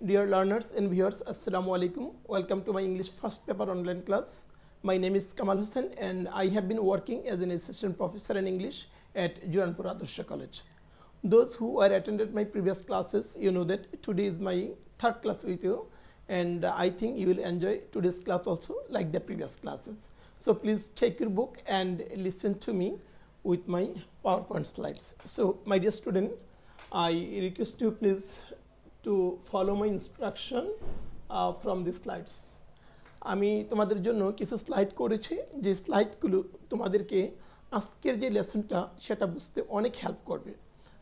Dear learners and viewers, Assalamu alaikum. Welcome to my English first paper online class. My name is Kamal Hussain and I have been working as an assistant professor in English at Juranpur Adarsha College. Those who are attended my previous classes, you know that today is my third class with you, and I think you will enjoy today's class also like the previous classes. So please take your book and listen to me with my PowerPoint slides. So my dear student, I request you please to follow my instruction from the slides. আমি তোমাদের জন্য কিছু slide করেছি যে স্লাইডগুলো তোমাদেরকে আজকের যে লেসনটা সেটা বুঝতে অনেক হেল্প করবে।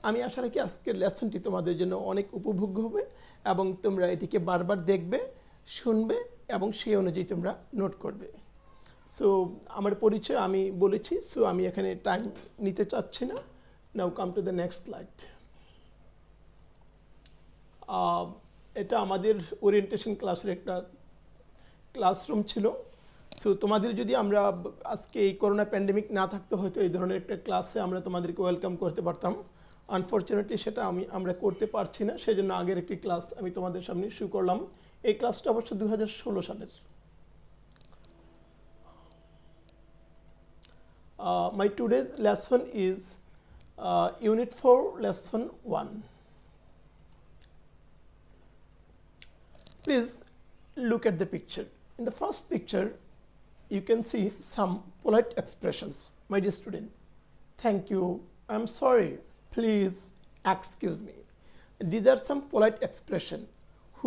আমি আশা রাখি আজকের লেসনটি তোমাদের জন্য অনেক উপভোগ্য হবে এবং তোমরা এটিকে বারবার দেখবে, শুনবে এবং সেই অনুযায়ী তোমরা নোট করবে। সো আমার পরিচয় আমি বলেছি, সো আমি এখানে টাইম নিতে চাচ্ছি না। Now come to the next slide. এটা আমাদের ওরিয়েন্টেশন ক্লাসের একটা ক্লাসরুম ছিল। সো তোমাদের যদি আমরা আজকে এই করোনা প্যান্ডেমিক না থাকতো হয়তো এই ধরনের একটা ক্লাসে আমরা তোমাদেরকে ওয়েলকাম করতে পারতাম। আনফর্চুনেটলি সেটা আমরা করতে পারছি না, সেই জন্য আগের একটি ক্লাস আমি তোমাদের সামনে শুরু করলাম। এই ক্লাসটা অবশ্য 2016 সালের। My today's lesson is Unit 4, Lesson 1. Please look at the picture. In the first picture, you can see some polite expressions. My dear student, thank you, I'm sorry, please, excuse me. These are some polite expressions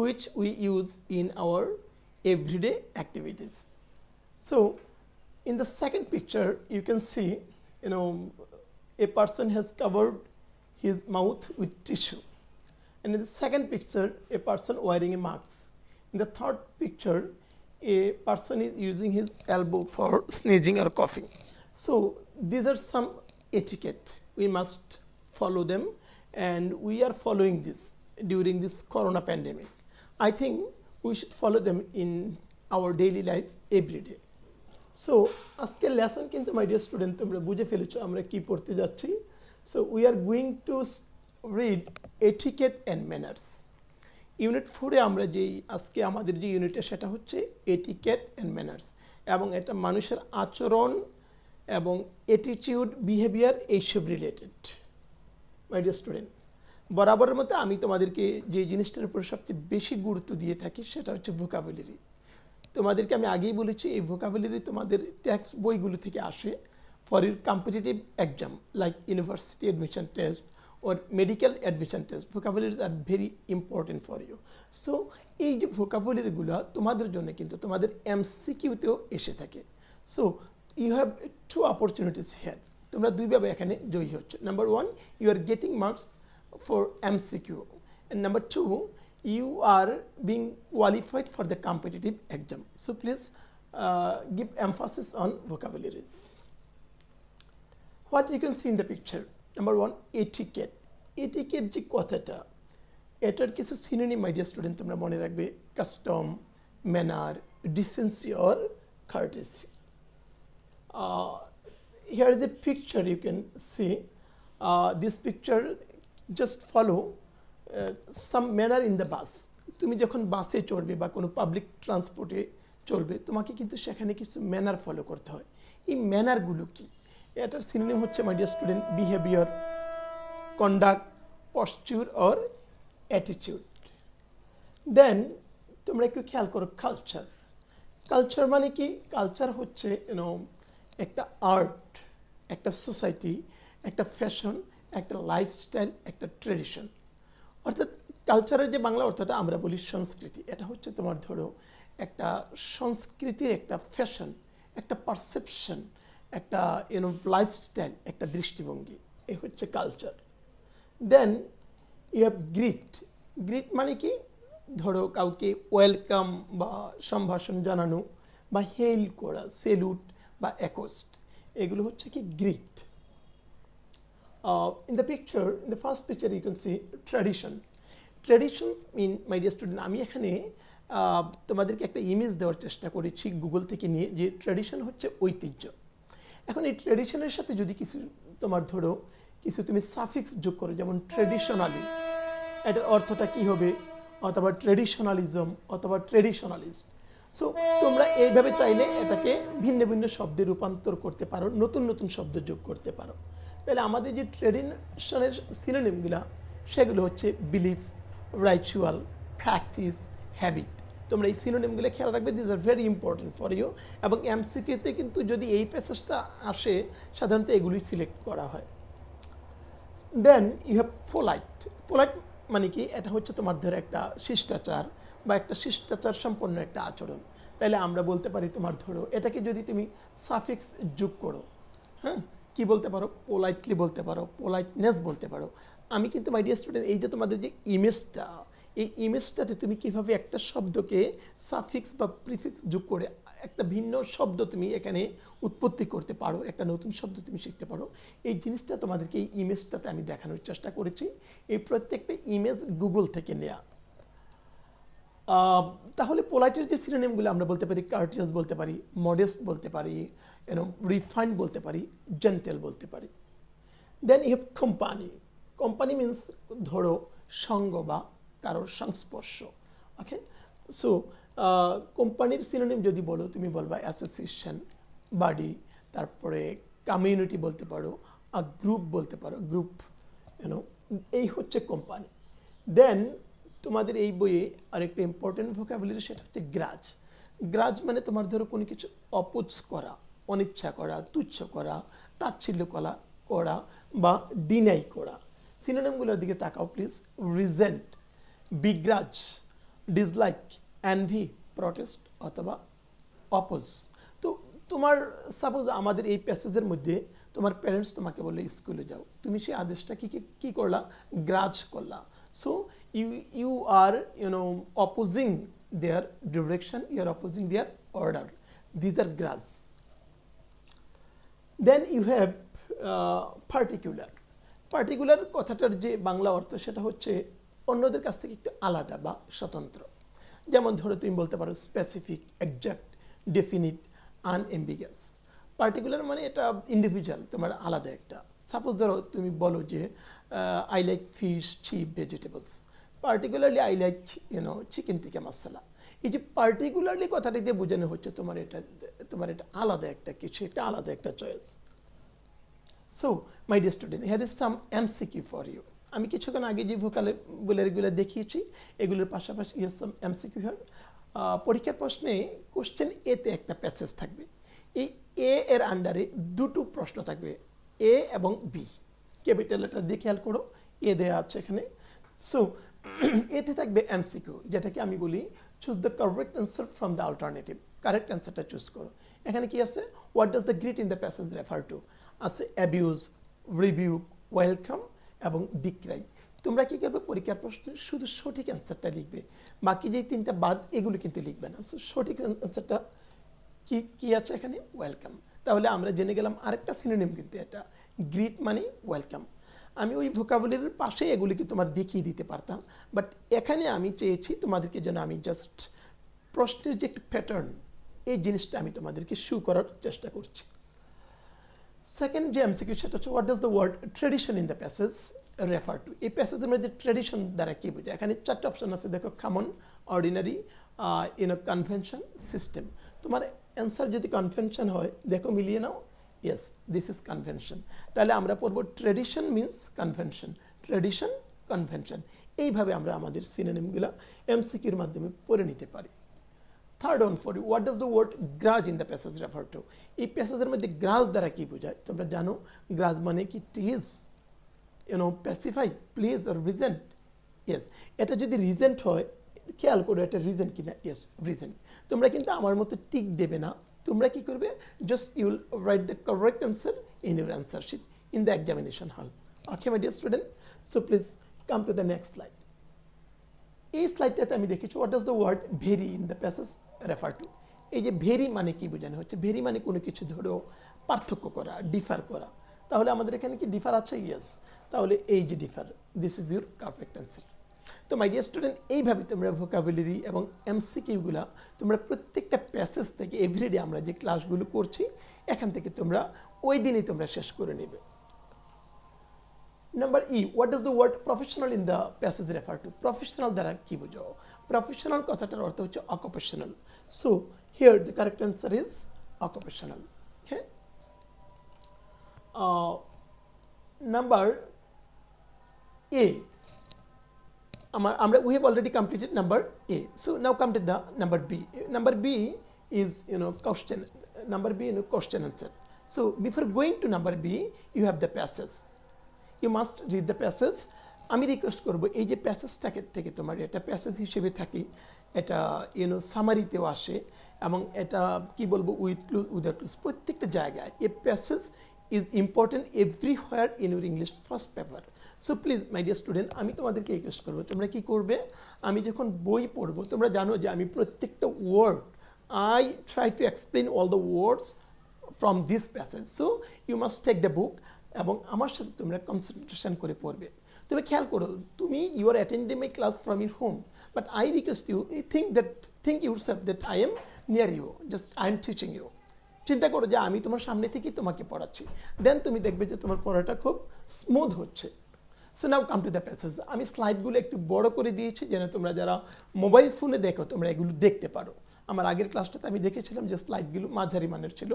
which we use in our everyday activities. So, in the second picture, you can see, a person has covered his mouth with tissue. And in the second picture, a person wearing a mask. In the third picture, a person is using his elbow for sneezing or coughing. So these are some etiquette. We must follow them, and we are following this during this corona pandemic. I think we should follow them in our daily life every day. So আজকের lesson কিন্তু my dear student তোমরা বুঝে ফেলেছো আমরা কি পড়তে যাচ্ছি। So we are going to read etiquette and manners. Unit 4-এ আমরা যেই আজকে আমাদের যে ইউনিটে সেটা হচ্ছে এটিকেট অ্যান্ড ম্যানার্স, এবং এটা মানুষের আচরণ এবং অ্যাটিটিউড, বিহেভিয়ার এইসব রিলেটেড। মাই ডিয়ার স্টুডেন্ট, বরাবরের মতো আমি তোমাদেরকে যে জিনিসটার উপর সবচেয়ে বেশি গুরুত্ব দিয়ে থাকি সেটা হচ্ছে ভোকাবুলারি। তোমাদেরকে আমি আগেই বলেছি এই ভোকাবুলারি তোমাদের টেক্সট বইগুলো থেকে আসে for your competitive exam like university admission test or medical admission test. Vocabularies are very important for you. So এই যে ভোকাবুলারিগুলো তোমাদের জন্য কিন্তু তোমাদের এমসিকিউতেও এসে থাকে। So you have two opportunities here. তোমরা দুইভাবে এখানে জয়ী হচ্ছে। Number 1, you are getting marks for MCQ, and number 2, you are being qualified for the competitive exam. So please give emphasis on vocabularies. What you can see in the picture, number 1, etiquette. Etiquette যে কথাটা, এটার কিছু synonym মাই dear student তোমরা মনে রাখবে: custom, manner, decency or courtesy. Here is a picture, you can see this picture. Just follow some manner in the bus. তুমি যখন বাসে চড়বে বা কোনো পাবলিক ট্রান্সপোর্টে চলবে, তোমাকে কিন্তু সেখানে কিছু ম্যানার ফলো করতে হয়। এই ম্যানারগুলো কি? এটার সিনোনিম হচ্ছে my dear student behaviour, conduct, posture or attitude. Then তোমরা একটু খেয়াল করো কালচার। কালচার মানে কি? কালচার হচ্ছে একটা আর্ট, একটা সোসাইটি, একটা ফ্যাশন, একটা লাইফস্টাইল, একটা ট্রেডিশন। অর্থাৎ কালচারের যে বাংলা অর্থটা আমরা বলি সংস্কৃতি। এটা হচ্ছে তোমার ধরো একটা সংস্কৃতির একটা ফ্যাশন, একটা পারসেপশন, একটা লাইফস্টাইল, একটা দৃষ্টিভঙ্গি, এই হচ্ছে culture. Then you have greet. Greet মানে কি? ধরো কাউকে ওয়েলকাম বা সম্ভাষণ জানানো বা হেল করা, সেলুট বা অ্যাকোস্ট, এগুলো হচ্ছে কি greet. In the picture, in the first picture you can see tradition. Traditions mean my dear student, আমি এখানে তোমাদেরকে একটা ইমেজ দেওয়ার চেষ্টা করেছি গুগল থেকে নিয়ে, যে ট্র্যাডিশন হচ্ছে ঐতিহ্য। এখন এই ট্র্যাডিশনের সাথে যদি কিছু তোমার ধরো কিছু তুমি সাফিক্স যোগ করো, যেমন ট্র্যাডিশনালি, এটার অর্থটা কি হবে? অথবা ট্রেডিশনালিজম অথবা ট্রেডিশনালিস্ট। সো তোমরা এইভাবে চাইলে এটাকে ভিন্ন ভিন্ন শব্দে রূপান্তর করতে পারো, নতুন নতুন শব্দ যোগ করতে পারো। তাহলে আমাদের যে ট্রেডিশনের সিনোনিমগুলো সেগুলো হচ্ছে বিলিফ, রাইচুয়াল, প্র্যাকটিস, হ্যাবিট। তোমরা এই সিনোনিমগুলো খেয়াল রাখবে, this are very important for you. এবং এমসিকিউতে কিন্তু যদি এই প্যাসেজটা আসে সাধারণত এগুলি সিলেক্ট করা হয়। Then you have polite. Polite মানে কি, এটা হচ্ছে তোমার ধরো একটা শিষ্টাচার বা একটা শিষ্টাচার সম্পন্ন একটা আচরণ। তাইলে আমরা বলতে পারি তোমার ধরো এটাকে যদি তুমি সাফিক্স যোগ করো, হ্যাঁ, কি বলতে পারো, পোলাইটলি বলতে পারো, পোলাইটনেস বলতে পারো। আমি কিন্তু মাই ডিয়ার স্টুডেন্ট এই যে তোমাদের যে ইমেজটা, এই ইমেজটাতে তুমি কিভাবে একটা শব্দকে সাফিক্স বা প্রিফিক্স যোগ করে একটা ভিন্ন শব্দ তুমি এখানে উৎপত্তি করতে পারো, একটা নতুন শব্দ তুমি শিখতে পারো, এই জিনিসটা তোমাদেরকে এই ইমেজটাতে আমি দেখানোর চেষ্টা করেছি। এই প্রত্যেকটা ইমেজ গুগল থেকে নেওয়া। তাহলে পোলাইটের যে সিনোনিমগুলো আমরা বলতে পারি, কার্টিয়াস বলতে পারি, মডেস্ট বলতে পারি, রিফাইন্ড বলতে পারি, জেন্টেল বলতে পারি। Then you have company. Company means ধরো সঙ্গ বা কারোর সংস্পর্শ। ওকে, সো কোম্পানির সিনোনিম যদি বলো তুমি বলবা অ্যাসোসিয়েশন, বাডি, তারপরে কমিউনিটি বলতে পারো, আর গ্রুপ বলতে পারো, গ্রুপ, এই হচ্ছে কোম্পানি। দেন তোমাদের এই বইয়ে আরেকটা ইম্পর্টেন্ট ভোকাবুলারি, সেটা হচ্ছে গ্রাজ। গ্রাজ মানে তোমার ধরো কোনো কিছু অপোজ করা, অনিচ্ছা করা, তুচ্ছ করা, তাচ্ছিল্য করা বা ডিনাই করা। সিনোনিমগুলোর দিকে তাকাও প্লিজ। রিজেন্ট, বিগ্রাজ, ডিসলাইক, অ্যানভি, প্রটেস্ট অথবা অপোজ। তো তোমার সাপোজ আমাদের এই প্যাসেজের মধ্যে তোমার প্যারেন্টস তোমাকে বললে স্কুলে যাও, তুমি সেই আদেশটা কি করলা, গ্রাজ করলা। So you are opposing their direction, you are opposing their order. These are grudge. Then you have particular. Particular কথাটার যে বাংলা অর্থ সেটা হচ্ছে অন্যদের কাছ থেকে একটু আলাদা বা স্বতন্ত্র। যেমন ধরো তুমি বলতে পারো স্পেসিফিক, এক্সাক্ট, ডেফিনিট, আনএম্বিগাস। পার্টিকুলার মানে এটা ইন্ডিভিজুয়াল, তোমার আলাদা একটা। সাপোজ ধরো তুমি বলো যে I like fish, chip, vegetables. Particularly I like chicken tikka masala. এই যে পার্টিকুলারলি কথাটি দিয়ে বোঝানো হচ্ছে তোমার এটা আলাদা একটা কিছু, একটা আলাদা একটা choice. So my dear student, here is some MCQ for you. আমি কিছুক্ষণ আগে যে ভোকাবুলারিগুলো দেখিয়েছি এগুলোর পাশাপাশি you have some MCQ here. পরীক্ষার প্রশ্নে কোশ্চেন এতে একটা প্যাসেজ থাকবে। এই এ এর আন্ডারে দুটো প্রশ্ন থাকবে, এ এবং বি। ক্যাপিটাল লেটার দিয়ে খেয়াল করো, এ দেওয়া আছে এখানে। সো এতে থাকবে এমসিকিউ, যেটাকে আমি বলি choose the correct answer from the alternative. Correct অ্যান্সারটা চুজ করো। এখানে কি আছে, what does the greet in the passage refer to? আছে অ্যাবিউজ, রিবিউক, ওয়েলকাম এবং ডিক্রাই। তোমরা কি করবে, পরীক্ষার প্রশ্নে শুধু সঠিক অ্যান্সারটা লিখবে, বাকি যে তিনটা বাদ এগুলো কিন্তু লিখবে না। সঠিক অ্যান্সারটা কি আছে এখানে, ওয়েলকাম। তাহলে আমরা জেনে গেলাম আরেকটা সিনোনিম কিন্তু এটা, গ্রিট মানে ওয়েলকাম। আমি ওই ভোকাবুলারির পাশে এগুলিকে তোমার দেখিয়ে দিতে পারতাম, বাট এখানে আমি চেয়েছি তোমাদেরকে যেন আমি জাস্ট প্রশ্নের যে একটু প্যাটার্ন, এই জিনিসটা আমি তোমাদেরকে শো করার চেষ্টা করছি। সেকেন্ড যে এমসিকিউ সেটা হচ্ছে what does the word tradition in the passage refer to? এই প্যাসেজের মধ্যে ট্রেডিশন দ্বারা কী বোঝায়? এখানে চারটে অপশন আছে, দেখো, কমন, অর্ডিনারি, কনভেনশন, সিস্টেম। তোমার অ্যান্সার যদি কনভেনশন হয়, দেখো মিলিয়ে নাও, ইয়েস দিস ইজ কনভেনশন। তাহলে আমরা পড়বো tradition means convention, tradition, convention. এইভাবে আমরা আমাদের সিনোনিমগুলো এমসিকিউর মাধ্যমে পড়ে নিতে পারি। Third one for you, what does the word grudge in the passage refer to? এই প্যাসেজের মধ্যে গ্রাজ দ্বারা কি বোঝায়? তোমরা জানো গ্রাজ মানে কি tease, pacify, please or resent. Yes, এটা যদি রিজেন্ট হয়, খেয়াল করো এটা রিজেন্ট কিনা। Yes, resent. তোমরা কিন্তু আমার মতো টিক দেবে না, তোমরা কি করবে, just you'll write the correct answer in your answer sheet in the examination hall. Okay my dear student, so please come to the next slide. এই স্লাইডটাতে আমি দেখেছি what does the word very in the passage refer to? এই যে very মানে কি বোঝানো হচ্ছে? ভেরি মানে কোনো কিছু ধরো পার্থক্য করা, ডিফার করা। তাহলে আমাদের এখানে কি ডিফার আছে? ইয়েস। তাহলে এই যে differ, this is your correct answer. তো মাই ডিয়ার স্টুডেন্ট, এইভাবে তোমরা ভোকাবুলারি এবং এমসিকিউগুলা তোমরা প্রত্যেকটা প্যাসেজ থেকে এভরিডে আমরা যে ক্লাসগুলো করছি এখান থেকে তোমরা ওই দিনই তোমরা শেষ করে নেবে। Number E, what does the word professional in the passage refer to? Professional দ্বারা কি বোঝো? Professional কথাটার অর্থ হচ্ছে occupational. So here the correct answer is occupational. Okay. Number A. We have already completed number A. So now come to the number B. Number B is question. Number B question answer. So before going to number B, you have the passage. You must read the passage. আমি request করব এই যে প্যাসেজটাকে থেকে তোমার এটা passage হিসেবে থাকি, এটা সামারিতেও আসে এবং এটা কি বলবো উইথ ক্লুজ উইদাউট ক্লুজ প্রত্যেকটা জায়গায় a passage is important everywhere in your English first paper. So please my dear student, আমি তোমাদেরকে রিকোয়েস্ট করবো তোমরা কি করবে, আমি যখন বই পড়বো তোমরা জানো যে আমি প্রত্যেকটা word I try to explain all the words from this passage. So you must take the book এবং আমার সাথে তোমরা কনসেন্ট্রেশন করে পড়বে। তুমি খেয়াল করো, তুমি you are attending my class from your home, but I request you think yourself that I am near you, just I am teaching you. চিন্তা করো যে আমি তোমার সামনে থেকেই তোমাকে পড়াচ্ছি, দেন তুমি দেখবে যে তোমার পড়াটা খুব স্মুথ হচ্ছে। So now come to the passage. আমি স্লাইডগুলো একটু বড় করে দিয়েছি যেন তোমরা যারা মোবাইল ফোনে দেখো তোমরা এগুলো দেখতে পারো। আমার আগের ক্লাসটাতে আমি দেখেছিলাম যে স্লাইডগুলো মাঝারি মানের ছিল,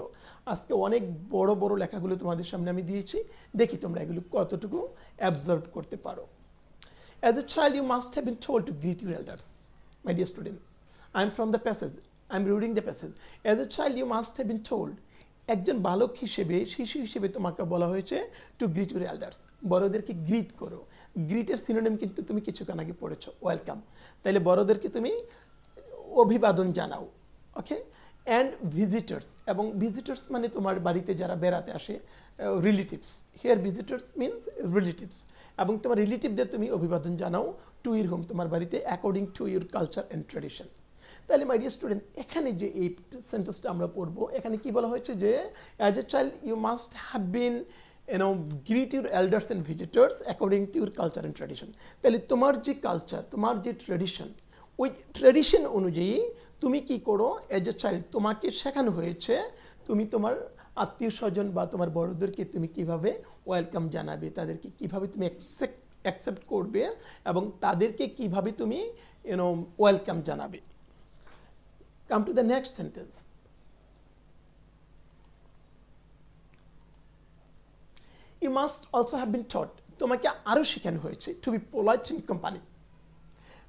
আজকে অনেক বড় বড় লেখাগুলো তোমাদের সামনে আমি দিয়েছি, দেখি তোমরা এগুলো কতটুকু অ্যাবজর্ভ করতে পারো। As a child you must have been told to greet your elders. My dear student, I am from the passage, I am reading the passage. As a child you must have been told, একজন বালক হিসেবে শিশু হিসেবে তোমাকে বলা হয়েছে to greet your elders, বড়দেরকে greet করো। গ্রিটের সিনোনিম কিন্তু তুমি কিছুক্ষণ আগে পড়েছো, ওয়েলকাম। তাইলে বড়দেরকে তুমি অভিবাদন জানাও। ওকে। অ্যান্ড ভিজিটার্স, এবং ভিজিটার্স মানে তোমার বাড়িতে যারা বেড়াতে আসে, relatives. Here visitors means relatives, এবং তোমার রিলেটিভদের তুমি অভিবাদন জানাও টু ইউর হোম, তোমার বাড়িতে according to your culture and tradition. তাহলে মাই ডিয়ার স্টুডেন্ট, এখানে যে এই সেন্টেন্সটা আমরা পড়বো, এখানে কি বলা হয়েছে যে as a child you must have been greet your elders and visitors according to your culture and tradition. তাহলে তোমার যে কালচার, তোমার যে ট্রেডিশন, ওই ট্রেডিশন অনুযায়ী তুমি কি করো এজ এ চাইল্ড, তোমাকে শেখানো হয়েছে তুমি তোমার আত্মীয় স্বজন বা তোমার বড়দেরকে তুমি কিভাবে ওয়েলকাম জানাবে, তাদেরকে কিভাবে তুমি অ্যাকসেপ্ট করবে এবং তাদেরকে কিভাবে তুমি ওয়েলকাম জানাবে। Come to the next sentence. You must also have been taught, তোমাকে আরও শেখানো হয়েছে to be polite in company.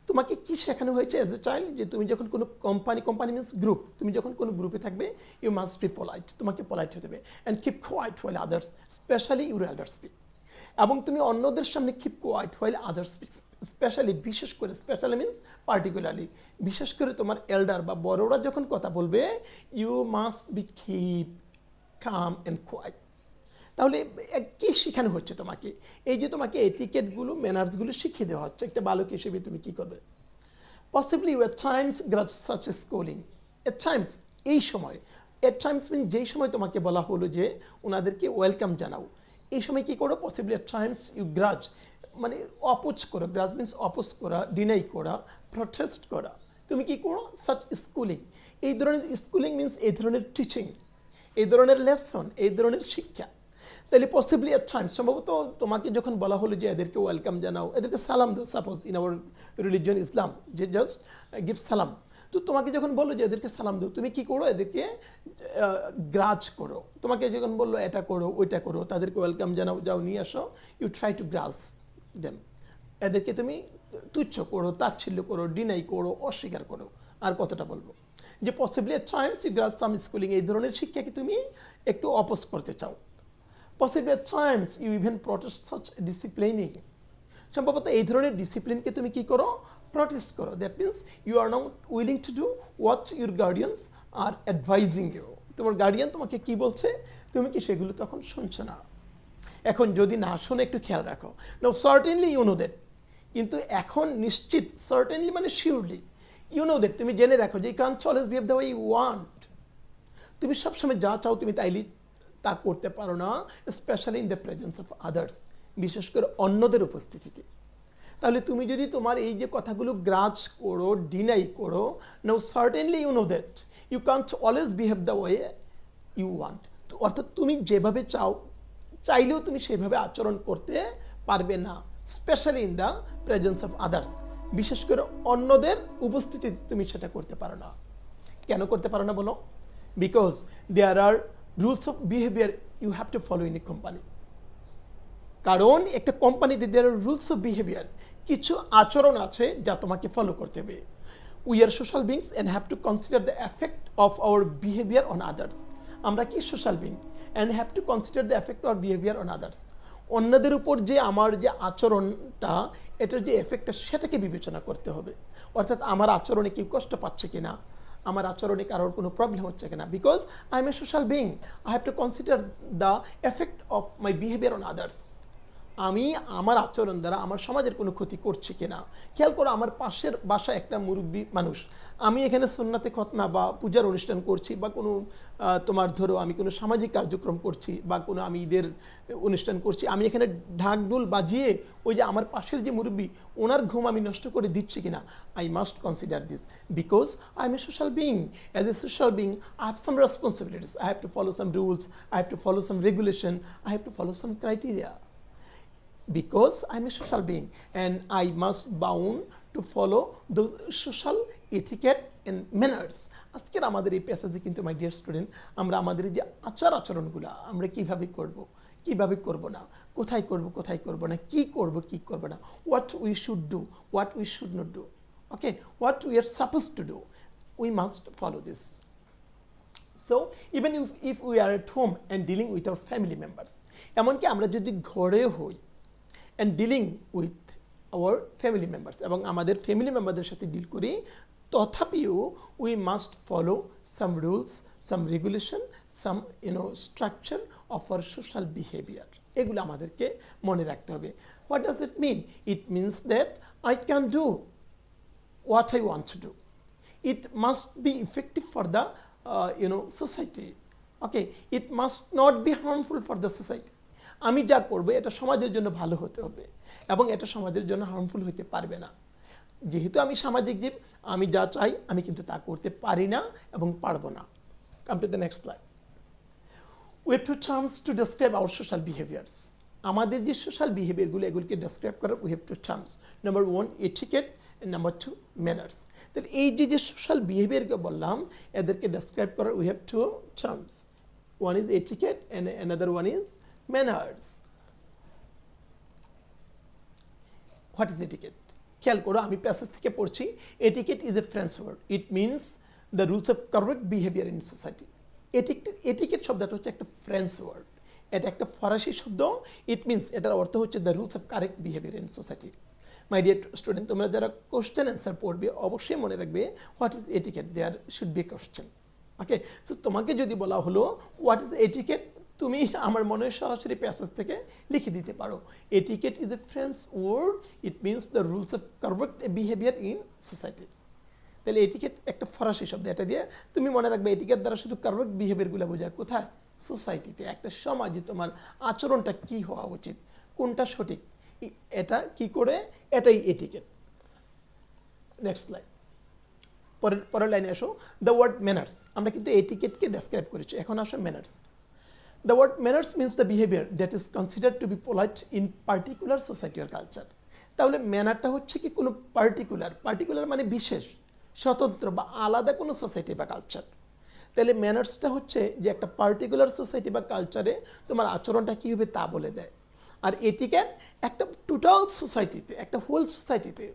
তোমাকে কি শেখানো হয়েছে এজ এ চাইল্ড, যে তুমি যখন কোনো কোম্পানি মিনস গ্রুপ, তুমি যখন কোনো গ্রুপে থাকবে ইউ মাস্ট বি পোলাইট, তোমাকে পোলাইট হতে হবে। And keep quiet while others, specially your এল্ডার speak, এবং তুমি অন্যদের সামনে keep quiet while others speak, specially বিশেষ করে, স্পেশালি মিনস পার্টিকুলারলি, বিশেষ করে তোমার এল্ডার বা বড়রা যখন কথা বলবে you must be keep calm and quiet. তাহলে কি শেখানো হচ্ছে তোমাকে, এই যে তোমাকে এটিকেটগুলো ম্যানার্সগুলো শিখিয়ে দেওয়া হচ্ছে, একটা বালক হিসেবে তুমি কি করবে। Possibly you at times grudge such a schooling, at times এই সময়, এট টাইমস মিন যেই সময় তোমাকে বলা হলো যে ওনাদেরকে ওয়েলকাম জানাও, এই সময় কি করো, possibly at times you grudge মানে অপোজ করো, গ্রাজ মিনস অপোজ করা, ডিনাই করা, প্রটেস্ট করা, তুমি কি করো সাচ স্কুলিং, এই ধরনের স্কুলিং মিনস এই ধরনের টিচিং, এই ধরনের লেসন, এই ধরনের শিক্ষা। তাহলে পসিবলি এট টাইমস, সম্ভবত তোমাকে যখন বলা হলো যে এদেরকে ওয়েলকাম জানাও, এদেরকে সালাম দাও, সাপোজ ইন আওয়ার রিলিজিয়ন ইসলাম যে জাস্ট গিভ সালাম, তো তোমাকে যখন বললো যে এদেরকে সালাম দাও, তুমি কি করো, এদেরকে গ্রাজ করো। তোমাকে যখন বললো এটা করো ওইটা করো, তাদেরকে ওয়েলকাম জানাও, যাও নিয়ে আসো, you try to grudge them, এদেরকে তুমি তুচ্ছ করো, তাচ্ছিল্য করো, ডিনাই করো, অস্বীকার করো। আর কতটা বলবো যে possibly at times you grudge some schooling, এই ধরনের শিক্ষাকে তুমি একটু অপোজ করতে চাও। Possibly at times you even protest such disciplining, সম্ভবত এই ধরনের ডিসিপ্লিনকে তুমি কি করো, প্রটেস্ট করো। That means you are not willing to do what your guardians are advising you, তোমার গার্ডিয়ান তোমাকে কি বলছে তুমি কি সেগুলো তখন শুনছো না। এখন যদি না শোনো একটু খেয়াল রাখো, নাও সার্টেনলি ইউ নো দ্যাট, কিন্তু এখন নিশ্চিত, সার্টেনলি মানে শিওরলি, ইউ নো দ্যাট তুমি জেনে রাখো যে you can't always behave the way you want, তুমি সবসময় যা চাও তুমি তাইলে তা করতে পারো না, specially in the presence of others, বিশেষ করে অন্যদের উপস্থিতিতে। তাহলে তুমি যদি তোমার এই যে কথাগুলো গ্রাজ করো, ডিনাই করো, now certainly you know that you can't always behave the way you want, অর্থাৎ তুমি যেভাবে চাও চাইলেও তুমি সেভাবে আচরণ করতে পারবে না, specially in the presence of others, বিশেষ করে অন্যদের উপস্থিতিতে তুমি সেটা করতে পারো না। কেন করতে পারো না বলো? Because there are rules of behaviour you have to follow in a company. কারণ একটা কোম্পানিতে there are rules of behaviour, কিছু আচরণ আছে যা তোমাকে ফলো করতে হবে। We are social beings and have to consider the effect of our behaviour on others. আমরা কি social being and have to consider the effect of behaviour on others. অন্যদের উপর যে আমার যে আচরণটা, এটার যে এফেক্টটা, সেটাকে বিবেচনা করতে হবে। অর্থাৎ আমার আচরণে কেউ কষ্ট পাচ্ছে কিনা, আমার আচরণে কারোর কোনো প্রবলেম হচ্ছে কিনা। Because I M A social being, I have to consider the effect of my behaviour on others. আমি আমার আচরণ দ্বারা আমার সমাজের কোনো ক্ষতি করছি কিনা। খেয়াল করো, আমার পাশের বাসায় একটা মুরব্বী মানুষ, আমি এখানে সুন্নাতে খতনা বা পূজার অনুষ্ঠান করছি, বা কোনো তোমার ধরো আমি কোনো সামাজিক কার্যক্রম করছি, বা কোনো আমি ঈদের অনুষ্ঠান করছি, আমি এখানে ঢাকঢোল বাজিয়ে ওই যে আমার পাশের যে মুরব্বী, ওনার ঘুম আমি নষ্ট করে দিচ্ছি কিনা। I must consider this because I M A social being. As a social being I have some responsibilities, I have to follow some rules, I have to follow some regulation, I have to follow some criteria. Because I'm a social being and I must bound to follow the social etiquette and manners. আজকের আমাদের এই প্যাসেজে কিন্তু মাই dear student, আমরা আমাদের যে আচরণগুলো আমরা কিভাবে করব, কিভাবে করব না, কোথায় করব, কোথায় করব না, কি করব, কি করব না, what we should do, what we should not do, okay, what we are supposed to do, we must follow this. So even if we are at home and dealing with our family members, এমনকি আমরা যদি ঘরে হই and dealing with our family members, এবং আমাদের family মেম্বারদের সাথে deal করি, তথাপিও we must follow some rules, some regulation, some structure of our social behavior. এগুলো আমাদেরকে মনে রাখতে হবে। What does it mean? It means that I can do what I want to do. It must be effective for the society. Okay, it must not be harmful for the society. আমি যা করবো এটা সমাজের জন্য ভালো হতে হবে এবং এটা সমাজের জন্য হার্মফুল হতে পারবে না। যেহেতু আমি সামাজিক জীব, আমি যা চাই আমি কিন্তু তা করতে পারি না এবং পারবো না। Come to the next slide. We have two terms to describe our social behaviours. আমাদের যে সোশ্যাল বিহেভিয়ারগুলো, এগুলিকে ডেসক্রাইব করার we have two terms. Number 1 etiquette, number 2 manners. তাহলে এই যে সোশ্যাল বিহেভিয়ারকে বললাম, এদেরকে ডেসক্রাইব করার we have two terms. One is etiquette and another one is manners. What is etiquette? খেয়াল করো, আমি প্যাসেজ থেকে পড়ছি। Etiquette is a French word. It means the rules of correct behavior in society. Etiquette শব্দটা হচ্ছে একটা French word, এটা একটা ফরাসি শব্দ। ইট মিনস, এটার অর্থ হচ্ছে the rules of correct behaviour in society. My dear student, তোমরা যারা কোশ্চেন অ্যান্সার পড়বে অবশ্যই মনে রাখবে what is etiquette, there should be question. Okay, so তোমাকে যদি বলা হলো হোয়াট ইজ এটিকেট, তুমি আমার মনে হয় সরাসরি প্যাসেজ থেকে লিখে দিতে পারো। Etiquette is a French word, it means the rules of correct behaviour in society. তাহলে এটিকেট একটা ফরাসি শব্দ, এটা দিয়ে তুমি মনে রাখবে এটিকেট দ্বারা শুধু কারেক্ট বিহেভিয়ারগুলো বোঝায় কোথায়, সোসাইটিতে, একটা সমাজে তোমার আচরণটা কি হওয়া উচিত, কোনটা সঠিক, এটা কি করে, এটাই এটিকেট। নেক্সট লাইন, পরের লাইনে আসো। দ্য ওয়ার্ড ম্যানার্স, আমরা কিন্তু এটিকেটকে ডেসক্রাইব করেছি, এখন আসো manners. The word manners means the behavior that is considered to be polite in particular society or culture. তাহলে ম্যানারটা হচ্ছে কি কোনো পার্টিকুলার মানে বিশেষ, স্বতন্ত্র বা আলাদা কোনো সোসাইটি বা কালচার। তাহলে ম্যানার্সটা হচ্ছে যে একটা পার্টিকুলার সোসাইটি বা কালচারে তোমার আচরণটা কী হবে তা বলে দেয়। আর এটিকেট একটা টোটাল সোসাইটিতে, একটা হোল সোসাইটিতে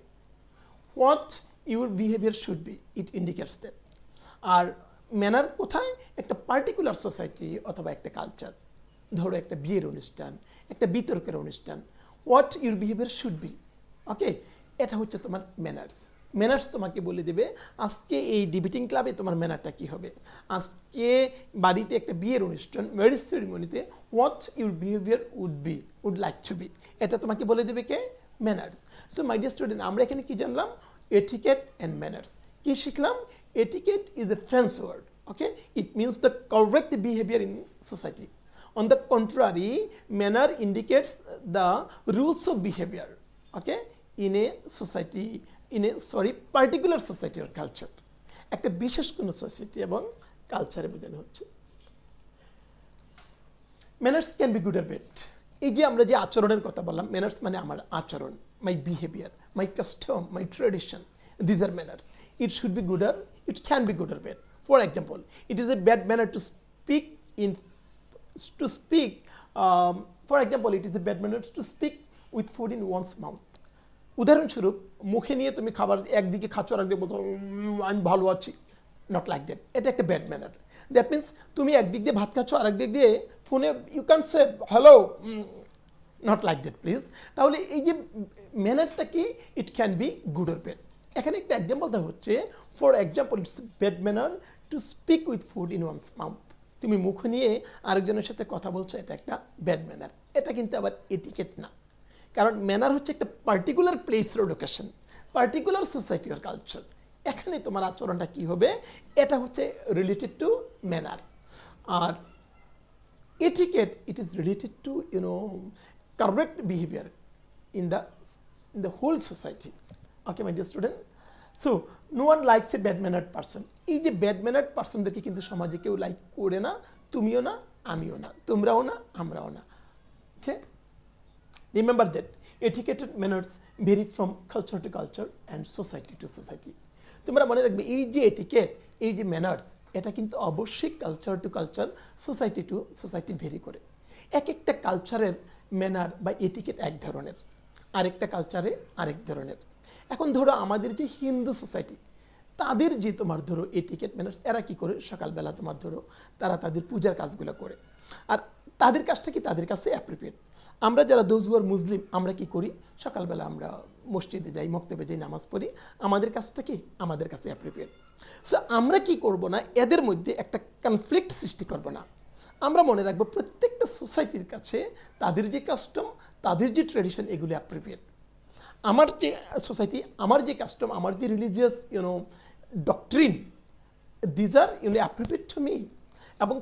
what your behaviour should be, it indicates that. আর ম্যানার কোথায়, একটা পার্টিকুলার সোসাইটি অথবা একটা কালচার। ধরো একটা বিয়ের অনুষ্ঠান, একটা বিতর্কের অনুষ্ঠান, what your behaviour should be. Okay, এটা হচ্ছে তোমার ম্যানার্স। ম্যানার্স তোমাকে বলে দেবে আজকে এই ডিবেটিং ক্লাবে তোমার ম্যানারটা কী হবে, আজকে বাড়িতে একটা বিয়ের অনুষ্ঠান, ম্যারেজ সেরিমনিতে what your behaviour would like to be, এটা তোমাকে বলে দেবে কে, manners. So my dear student, আমরা এখানে কি জানলাম, এটিকেট অ্যান্ড ম্যানার্স। কি শিখলাম, etiquette is a French word, okay? It means the correct behavior in society. On the contrary, manner indicates the rules of behavior, okay? In a society, particular society or culture. একটা বিশেষ কোনো society এবং কালচারে বোঝানো হচ্ছে। Manners can be good or bad. এই যে আমরা যে আচরণের কথা বললাম, ম্যানার্স মানে আমার আচরণ, my behaviour, my custom, my tradition, these are manners. It should be good আর ইট ক্যান বি গুড আর bad. For example, it is a bad manner to speak in to speak for example, it is a bad manner to speak with food in one's mouth. উদাহরণস্বরূপ, মুখে নিয়ে তুমি খাবার একদিকে খাচ্ছ আর একদিকে বলছো আমি ভালো আছি, নট লাইক দ্যাট। এটা একটা ব্যাড ম্যানার। দ্যাট মিনস তুমি একদিক দিয়ে ভাত খাচ্ছ আর একদিক দিয়ে ফোনে you can say hello, not like that please. তাহলে এই যে ম্যানারটা কি, it can be good or bad. এখানে একটা এক্সাম্পল দেওয়া হচ্ছে, for example it's bad manner to speak with food in one's mouth. তুমি মুখ নিয়ে আরেকজনের সাথে কথা বলছো, এটা একটা ব্যাড ম্যানার। এটা কিন্তু আবার এটিকেট না, কারণ ম্যানার হচ্ছে একটা particular place or location, particular society আর কালচার। এখানে তোমার আচরণটা কি হবে, এটা হচ্ছে রিলেটেড টু ম্যানার। আর etiquette, it is related to correct behaviour in the whole society. Okay my dear student, so no one likes a bad mannered person. এই যে ব্যাড ম্যানার্ড পারসনদেরকে কিন্তু সমাজে কেউ লাইক করে না, তুমিও না, আমিও না, তোমরাও না, আমরাও না। Okay, remember that etiquette and manners vary from culture to culture and society to society. তোমরা মনে রাখবে, এই যে এটিকেট, এই যে ম্যানার্স, এটা কিন্তু অবশ্যই culture to culture, society to society very করে। এক একটা কালচারের ম্যানার বা এটিকেট এক ধরনের, আরেকটা কালচারে আরেক ধরনের। এখন ধরো আমাদের যে হিন্দু সোসাইটি, তাদের যে তোমার ধরো এটিকেট ম্যানার্স, এরা কি করে, সকালবেলা তোমার ধরো তারা তাদের পূজার কাজগুলো করে, আর তাদের কাজটা কি তাদের কাছে অ্যাপ্রোপ্রিয়েট। আমরা যারা দোজ হু আর মুসলিম, আমরা কি করি, সকালবেলা আমরা মসজিদে যাই, মক্তবে যাই, নামাজ পড়ি, আমাদের কাজটা কি আমাদের কাছে অ্যাপ্রোপ্রিয়েট। সো আমরা কি করব না, এদের মধ্যে একটা কনফ্লিক্ট সৃষ্টি করব না। আমরা মনে রাখবো প্রত্যেকটা সোসাইটির কাছে তাদের যে কাস্টম, তাদের যে ট্রেডিশন, এগুলো অ্যাপ্রোপ্রিয়েট। আমার যে সোসাইটি, আমার যে কাস্টম, আমার যে religious doctrine, these are appropriate to me, এবং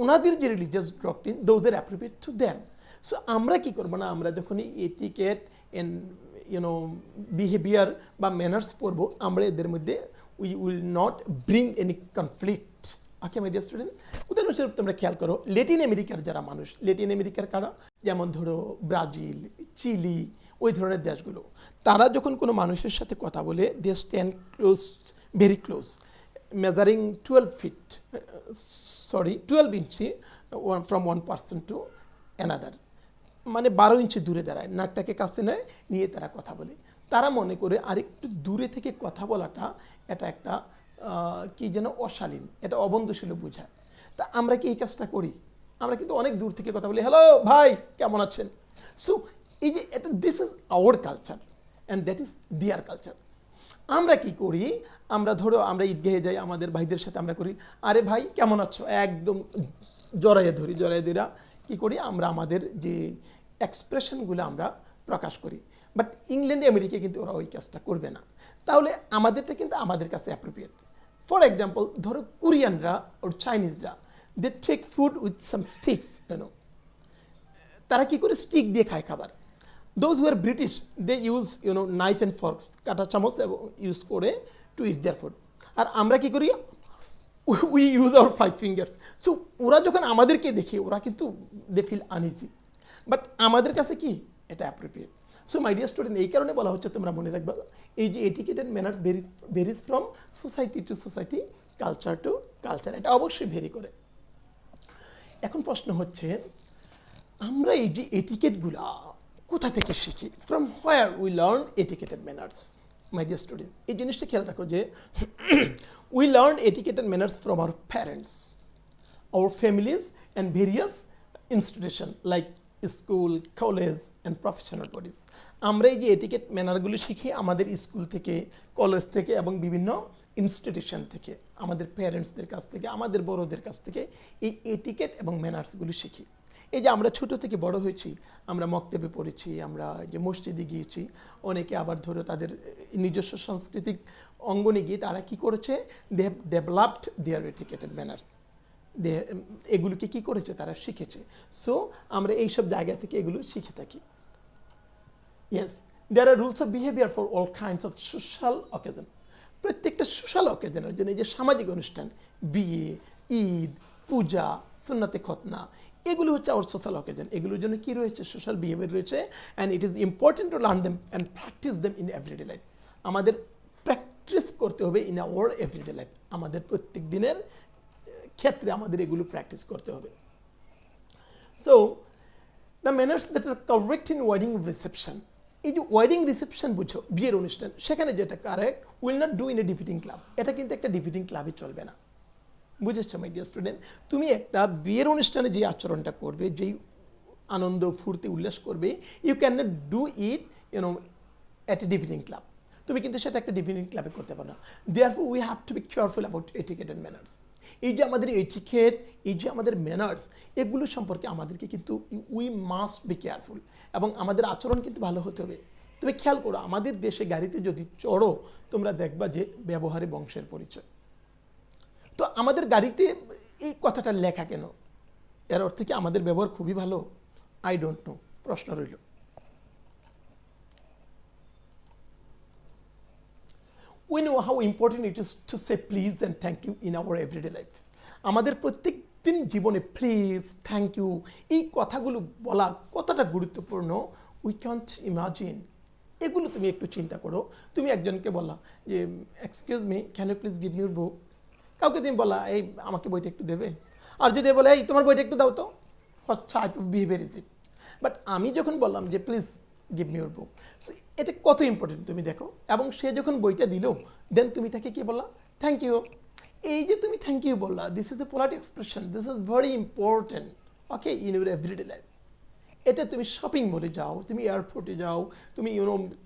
ওনাদের যে religious doctrine, those are appropriate to them. So আমরা কি করবো না, আমরা যখনই এটিকেট এন্ড বিহেভিয়ার বা ম্যানার্স পড়বো, আমরা এদের মধ্যে we will not bring any conflict. Okay my dear student, উদাহরণস্বরূপ তোমরা খেয়াল করো, ল্যাটিন আমেরিকার যারা মানুষ, ল্যাটিন আমেরিকার কারা, যেমন ধরো ব্রাজিল, চিলি, ওই ধরনের দেশগুলো, তারা যখন কোনো মানুষের সাথে কথা বলে, they stand close, very close, measuring 12 inch from one person to another, মানে 12 ইঞ্চি দূরে দাঁড়ায়, নাকটাকে কাছে নেয়, নিয়ে তারা কথা বলে। তারা মনে করে আরেকটু দূরে থেকে কথা বলাটা এটা একটা কি যেন অশালীন, এটা অবন্ধুশীল বোঝায়। তা আমরা কি এই কাজটা করি? আমরা কিন্তু অনেক দূর থেকে কথা বলি, হ্যালো ভাই কেমন আছেন। সো এই যে এটা, this is our culture and that is দিয়ার কালচার। আমরা কি করি, আমরা ধরো আমরা ঈদগাহে যাই, আমাদের ভাইদের সাথে আমরা করি, আরে ভাই কেমন আছো, একদম জড়াইয়ে ধরি, জড়াইয়ে ধরা কি করি, আমরা আমাদের যে এক্সপ্রেশনগুলো আমরা প্রকাশ করি। বাট ইংল্যান্ডে, আমেরিকায় কিন্তু ওরা ওই কাজটা করবে না। তাহলে আমাদেরটা কিন্তু আমাদের কাছে অ্যাপ্রোপ্রিয়েট। ফর এক্সাম্পল, ধরো কোরিয়ানরা ওর চাইনিজরা, they take food with some sticks, তারা কি করে, স্টিক দিয়ে খায় খাবার। Those who are British, they use knife and forks, কাঁটা চামচ ইউজ করে টু ইট দেয়ার ফুড। আর আমরা কি করি, we use hour 5 fingers. So ওরা যখন আমাদেরকে দেখে, ওরা কিন্তু দে ফিল আনইজি, বাট আমাদের কাছে কি এটা appropriate. So my dear student, এই কারণে বলা হচ্ছে, তোমরা মনে রাখবে, এই যে etiquette and manners varies from society to society, culture to culture, এটা অবশ্যই ভেরি করে। এখন প্রশ্ন হচ্ছে, আমরা এই যে এটিকেটগুলা কোথা থেকে শিখি, from where we learn etiquette and manners. My dear student, এই জিনিসটা খেয়াল রাখো যে we learn etiquette and manners from our parents, our families and various institution like school, college and professional bodies. আমরা এই যে এটিকেট ম্যানারগুলো শিখি আমাদের স্কুল থেকে, কলেজ থেকে এবং বিভিন্ন ইনস্টিটিউশন থেকে, আমাদের প্যারেন্টসদের কাছ থেকে, আমাদের বড়দের কাছ থেকে এই এটিকেট এবং ম্যানার্সগুলো শিখি। এই যে আমরা ছোট থেকে বড় হয়েছি, আমরা মক্তবে পড়েছি, আমরা যে মসজিদে গিয়েছি, অনেকে আবার ধরো তাদের নিজস্ব সাংস্কৃতিক অঙ্গনে গিয়ে তারা কি করেছে, they have developed their etiquette and manners, এগুলোকে কি করেছে, তারা শিখেছে। সো আমরা এইসব জায়গা থেকে এগুলো শিখে থাকি। Yes, there are rules of behaviour for all kinds of social occasion. প্রত্যেকটা সোশ্যাল অকেশনের জন্য, এই যে সামাজিক অনুষ্ঠান, বিয়ে, ঈদ, পূজা, সুন্নতে খতনা, এগুলো হচ্ছে আওয়ার সোশ্যাল অকেশন, এগুলোর জন্য কি রয়েছে, সোশ্যাল বিহেভিয়ার রয়েছে, and it is important to learn them and practise them in everyday life. আমাদের প্র্যাকটিস করতে হবে ইন আওয়ার এভরিডে লাইফ, আমাদের প্রত্যেক দিনের ক্ষেত্রে আমাদের এগুলো প্র্যাকটিস করতে হবে। So the manners that are correct in wedding reception, এই যে ওয়েডিং রিসেপশন বুঝো, বিয়ের অনুষ্ঠান, সেখানে যেটা correct will not do in a defeating club, এটা কিন্তু একটা ডিফিটিং ক্লাবে চলবে না। বুঝেছো মাই ডিয়ার স্টুডেন্ট? তুমি একটা বিয়ের অনুষ্ঠানে যে আচরণটা করবে, যেই আনন্দ ফুর্তি উল্লাস করবে, you can not do it at a defeating club. তুমি কিন্তু সেটা একটা ডিফিটিং ক্লাবে করতে পারো না। Therefore we have to be careful about etiquette and manners. এই যে আমাদের এটিকেট, এই যে আমাদের ম্যানার্স, এগুলো সম্পর্কে আমাদেরকে কিন্তু উই মাস্ট বি কেয়ারফুল, এবং আমাদের আচরণ কিন্তু ভালো হতে হবে। তুমি খেয়াল করো, আমাদের দেশে গাড়িতে যদি চড়ো, তোমরা দেখবা যে ব্যবহারে বংশের পরিচয়। তো আমাদের গাড়িতে এই কথাটা লেখা কেন? এর অর্থ কি আমাদের ব্যবহার খুবই ভালো? আই ডোন্ট নো, প্রশ্ন রইল। We know how important it is to say please and thank you in our everyday life. আমাদের প্রত্যেক দিন জীবনে প্লিজ, থ্যাংক ইউ, এই কথাগুলো বলা কতটা গুরুত্বপূর্ণ উই ক্যান্ট ইমাজিন। এগুলো তুমি একটু চিন্তা করো। তুমি একজনকে বলা যে excuse me, can you please give your book. কাউকে তুমি বলা এই আমাকে বইটা একটু দেবে, আর যদি বলে এই তোমার বইটা একটু দাও তো, what type of behaviour is it? But আমি যখন বললাম যে please give me your book, so এটা কত ইম্পর্টেন্ট তুমি দেখো। এবং সে যখন বইটা দিল, দেন তুমি তাকে কি বললা? Thank you. এই যে তুমি থ্যাংক ইউ বললা, this is the polite expression, this is very important, okay, in your everyday life. এটা তুমি শপিং মলে যাও, তুমি এয়ারপোর্টে যাও, তুমি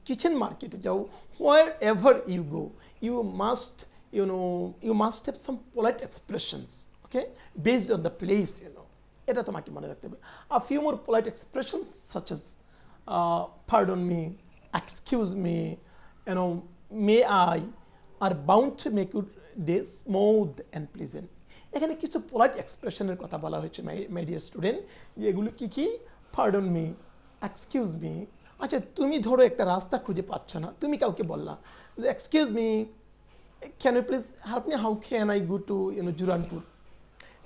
কিচেন মার্কেটে যাও, wherever you go, you must you must have some polite expressions, okay, based on the place, এটা তোমাকে মনে রাখতে হবে। A few more polite expressions such as pardon me, excuse me, may I are bound to make your day smooth and pleasant. এখানে কিছু polite expressionের কথা বলা হয়েছে my dear student, যেগুলো কি? Pardon me, excuse me। আচ্ছা, তুমি ধরো একটা রাস্তা খুঁজে পাচ্ছ না, তুমি কাউকে বললা excuse me, can you please help me, how can I go to Juranpur.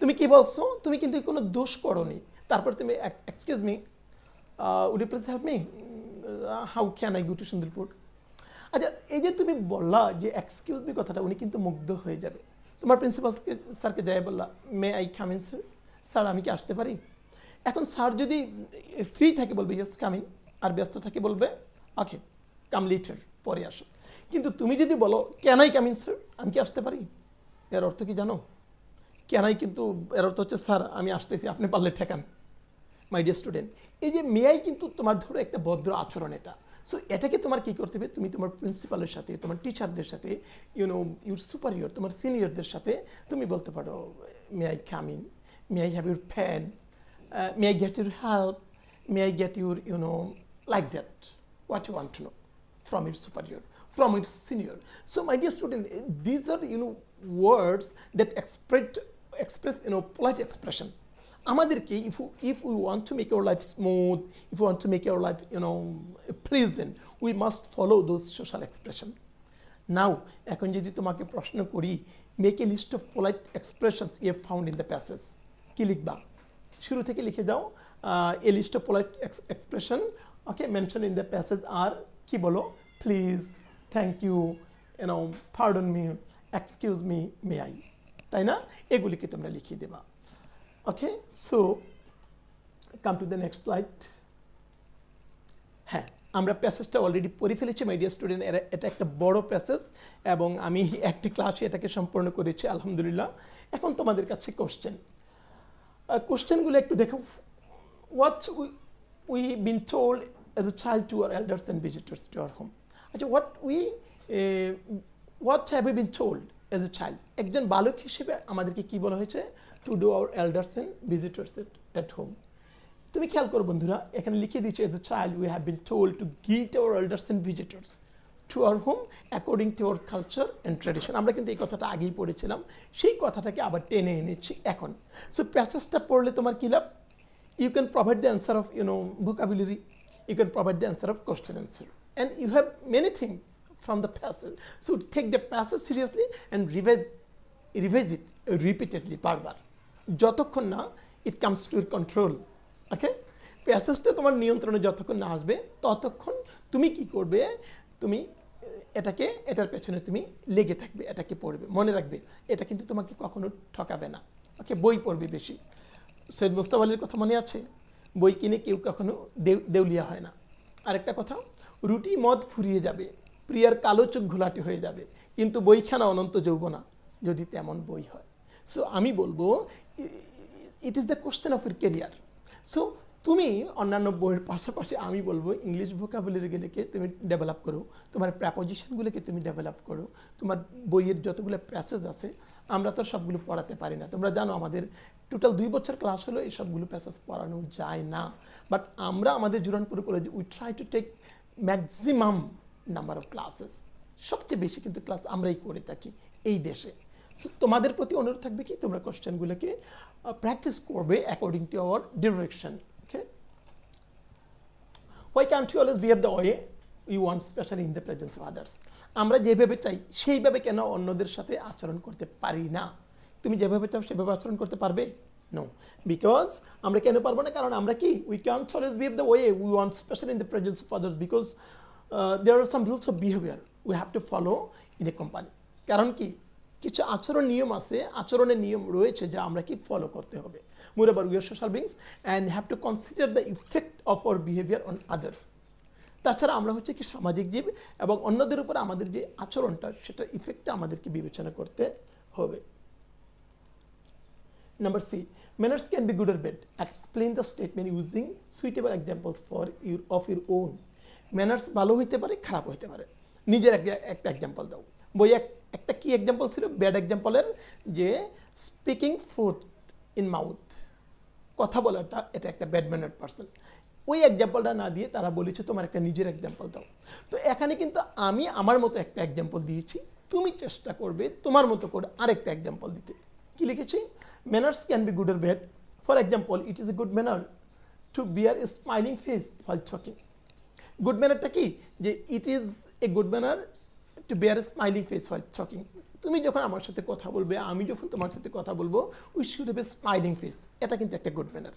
তুমি কি বলছো? তুমি কিন্তু কোনো দোষ করোনি। তারপর তুমি excuse me, would you please help me, how can I go to Sundarpur. আচ্ছা, এই যে তুমি বললা যে এক্সকিউজ মি কথাটা, উনি কিন্তু মুগ্ধ হয়ে যাবে। তোমার প্রিন্সিপাল স্যারকে যাই বললা may I come in sir, sir আমি কি আসতে পারি? এখন স্যার যদি ফ্রি থাকে বলবে ইয়েস কাম ইন, আর ব্যস্ত থাকে বলবে ওকে কাম লেটার, পরে আসো। কিন্তু তুমি যদি বলো can I come in sir, আমি কি আসতে পারি, এর অর্থ কি জানো? ক্যান আই কিন্তু এর অর্থ হচ্ছে স্যার আমি আসতেছি, আপনি পারলে ঠেকান। মাই ডিয়ার স্টুডেন্ট, এই যে মে আই কিন্তু তোমার ধরো একটা ভদ্র আচরণ এটা। সো এটাকে তোমার কি করতে হবে? তুমি তোমার প্রিন্সিপালের সাথে, তোমার টিচারদের সাথে, ইউর সুপারিয়র, তোমার সিনিয়রদের সাথে তুমি বলতে পারো may I come in, may I have your fan, may I get your help, may I get your like that, what you want to know from its superior, from its senior. So my dear student, these are words that express polite expression. আমাদেরকে if we want to make our life smooth, if we want to make our life pleasant, we must follow those social expression. Now এখন যদি তোমাকে প্রশ্ন করি, make a list of polite expressions you have found in the passage, কি লিখবা? শুরু থেকে লিখে দাও a list of polite expression, okay, mentioned in the passage are কি বলো? Please, thank you, pardon me, excuse me, may I, তাই না? এগুলিকে তোমরা লিখিয়ে দেবা। Okay, so come to the next slide. হ্যাঁ, আমরা প্যাসেজটা অলরেডি পড়ে ফেলেছি মাই ডিয়ার স্টুডেন্ট। এটা একটা বড় প্যাসেজ এবং আমি একটি ক্লাসে এটাকে সম্পূর্ণ করেছি আলহামদুলিল্লাহ। এখন তোমাদের কাছে কোশ্চেনগুলো একটু দেখো। What we been told as a child to our elders and visitors to our home. আচ্ছা, what have we been told as a child? একজন বালক হিসেবে আমাদেরকে কি বলা হয়েছে? To do our elders and visitors at home. তুমি খেয়াল করো বন্ধুরা, এখানে লিখে দিয়েছে as a child we have been told to greet our elders and visitors to our home according to our culture and tradition. আমরা কিন্তু এই কথাটা আগেই পড়েছিলাম, সেই কথাটাকে আবার টেনে এনেছি এখন। সো প্যাসেজটা পড়লে তোমার কি লাভ? You can provide the answer of vocabulary. You can provide the answer of question answer, and you have many things from the passage. So take the passage seriously and revise it repeatedly, বারবার, যতক্ষণ না it comes to your control. Okay, প্যাসেজটা তোমার নিয়ন্ত্রণে যতক্ষণ না আসবে ততক্ষণ তুমি কি করবে, তুমি এটার পেছনে তুমি লেগে থাকবে, এটাকে পড়বে, মনে রাখবে এটা কিন্তু তোমাকে কখনো ঠকাবে না। ওকে, বই পড়বে বেশি। সৈয়দ মুস্তাফা আলীর কথা মনে আছে, বই কিনে কেউ কখনো দেউলিয়া হয় না। আরেকটা কথা, রুটি মদ ফুরিয়ে যাবে, প্রিয়ার কালো চোখ ঘোলাটে হয়ে যাবে, কিন্তু বইখানা অনন্ত যৌবনা যদি তেমন বই হয়। সো আমি বলবো it is the question of your career. So তুমি অন্যান্য বইয়ের পাশাপাশি আমি বলবো ইংলিশ ভোকাবুলারিগুলোকে তুমি ডেভেলপ করো, তোমার প্র্যাপোজিশনগুলোকে তুমি ডেভেলপ করো, তোমার বইয়ের যতগুলো প্যাসেজ আছে আমরা তো সবগুলো পড়াতে পারি না। তোমরা জানো আমাদের টোটাল 2 বছর ক্লাস হলো, এই সবগুলো প্যাসেজ পড়ানো যায় না। বাট আমরা আমাদের জুরানপুর কলেজে we try to take maximum number of classes, সবচেয়ে বেশি কিন্তু ক্লাস আমরাই করে থাকি এই দেশে। তোমাদের প্রতি অনুরোধ থাকবে কি তোমরা কোশ্চেনগুলোকে প্র্যাকটিস করবে according to our direction. Okay, why can't you always behave the way you want, specially in the presence of others? আমরা যেভাবে চাই সেইভাবে কেন অন্যদের সাথে আচরণ করতে পারি না? তুমি যেভাবে চাও সেভাবে আচরণ করতে পারবে? নো, বিকজ আমরা কেন পারবো না? কারণ আমরা কি we can't always behave the way we want, specially in the presence of others, because there are some rules of behaviour we have to follow in a company. কারণ কি কিছু আচরণ নিয়ম আছে, আচরণের নিয়ম রয়েছে যা আমরা কি ফলো করতে হবে। মোreover we are social beings and have to consider the effect of our behavior on others. তাছাড়া আমরা হচ্ছে কি সামাজিক জীব এবং অন্যদের উপর আমাদের যে আচরণটা সেটার ইফেক্টটা আমাদেরকে বিবেচনা করতে হবে। Number C, manners can be good or bad. Explain the statement using suitable examples of your own. Manners ভালো হইতে পারে, খারাপ হইতে পারে, নিজের একটা এক্সাম্পল দাও। বই একটা কি এক্সাম্পল ছিল ব্যাড এক্সাম্পলের, যে স্পিকিং ফুড ইন মাউথ, কথা বলাটা এটা একটা ব্যাড ম্যানার্ড পারসন। ওই এক্সাম্পলটা না দিয়ে তারা বলেছে তোমার একটা নিজের এক্সাম্পল দাও। তো এখানে কিন্তু আমি আমার মতো একটা এক্সাম্পল দিয়েছি, তুমি চেষ্টা করবে তোমার মতো করে আরেকটা এক্সাম্পল দিতে। কি লিখেছি? Manners can be good or bad. For example, it is a good manner to bear a smiling face while talking. Good ম্যানারটা কি? যে it is a good manner to bear a smiling face while talking. তুমি যখন আমার সাথে কথা বলবে, আমি যখন তোমার সাথে কথা বলবো, we should have a smiling face. এটা কিন্তু একটা গুড ম্যানার।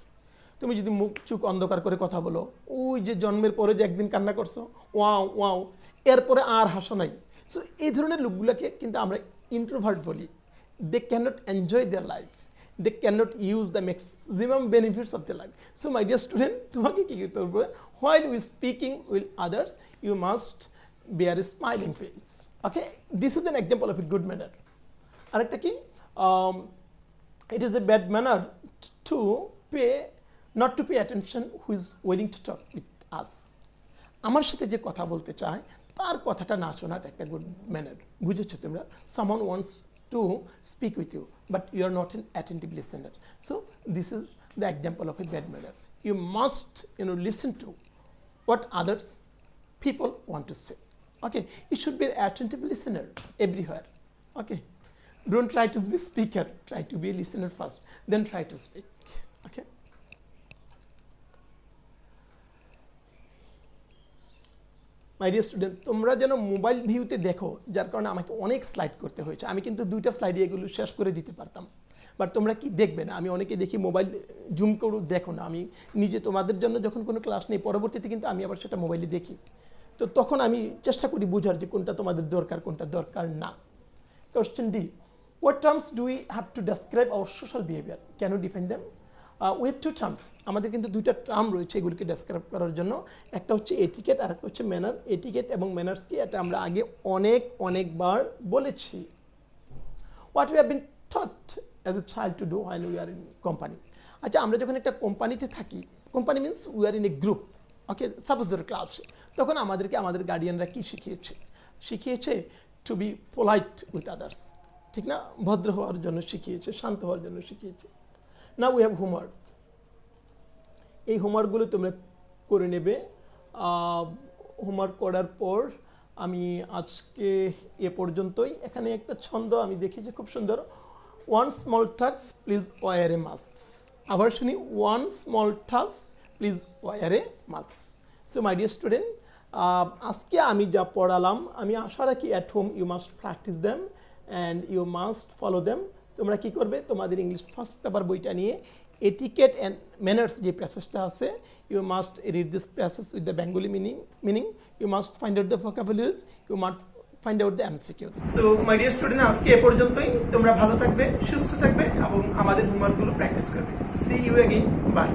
তুমি যদি মুখ চুখ অন্ধকার করে কথা বলো, ওই যে জন্মের পরে যে একদিন কান্না করছো, ওয়াও ওয়াও, এরপরে আর হাসো নাই, সো এই ধরনের লোকগুলোকে কিন্তু আমরা ইন্ট্রোভার্ট বলি। They cannot enjoy their life, they cannot use the maximum benefits of the life. So my dear student, তোমাকে কী করতে হবে? While we speaking with others you must bear a smiling face. Okay, this is an example of a good manner. Arekta ki, it is a bad manner to not to pay attention who is willing to talk with us. আমার সাথে যে কথা বলতে চায় তার কথাটা না শোনাটা একটা গুড ম্যানার। বুঝেছো তোমরা? someone wants to speak with you but you are not an attentive listener, so this is the example of a bad manner. You must listen to what others people want to say. Okay, you should be an attentive listener everywhere. Okay, don't try to be speaker, try to be a listener first, then try to speak. Okay, my dear student, তোমরা যেন mobile ভিউতে দেখো, যার কারণে আমাকে অনেক slide করতে হয়েছে। আমি কিন্তু 2টা স্লাইডে এগুলো শেষ করে দিতে পারতাম, বাট তোমরা কি দেখবে না? আমি অনেকে দেখি মোবাইল জুম করে দেখো না। আমি নিজে তোমাদের জন্য যখন কোনো ক্লাস নেই, পরবর্তীতে কিন্তু আমি আবার সেটা মোবাইলে দেখি। তো তখন আমি চেষ্টা করি বোঝার যে কোনটা তোমাদের দরকার, কোনটা দরকার না। Question D, what terms do we have to describe our social behaviour? Can you define them? We have 2 terms. আমাদের কিন্তু 2টা টার্ম রয়েছে এগুলিকে ডেসক্রাইব করার জন্য। একটা হচ্ছে এটিকেট আর একটা হচ্ছে ম্যানার। এটিকেট এবং ম্যানার্স কি, এটা আমরা আগে অনেকবার বলেছি। What we have been taught as a child to do when we are in company. আচ্ছা, আমরা যখন একটা কোম্পানিতে থাকি, company means we are in a group. Okay, suppose ধরো ক্লাসে, তখন আমাদেরকে আমাদের গার্ডিয়ানরা কি শিখিয়েছে? To be polite with others, ঠিক না? ভদ্র হওয়ার জন্য শিখিয়েছে, শান্ত হওয়ার জন্য শিখিয়েছে। না উই হ্যাভ হোমওয়ার্ক। এই হোমওয়ার্কগুলো তোমরা করে নেবে। হোমওয়ার্ক করার পর আমি আজকে এ পর্যন্তই। এখানে একটা ছন্দ আমি দেখেছি খুব সুন্দর, one small task please wear a mask. আবার শুনি, one small task please wear a mask. So my dear student, আজকে আমি যা পড়ালাম আমি আশা রাখি at home you must practise them and you must follow them. তোমরা কি করবে? তোমাদের ইংলিশ ফার্স্ট পেপার বইটা নিয়ে এটিকেট অ্যান্ড ম্যানার্স যে প্যাসেজটা আছে, you must read this passage with the Bengali meaning, you must find out the vocabularies, you must find out the MCQs. So my dear student, আজকে এ পর্যন্তই। তোমরা ভালো থাকবে, সুস্থ থাকবে এবং আমাদের হোমওয়ার্কগুলো প্র্যাকটিস করবে। See you again, by.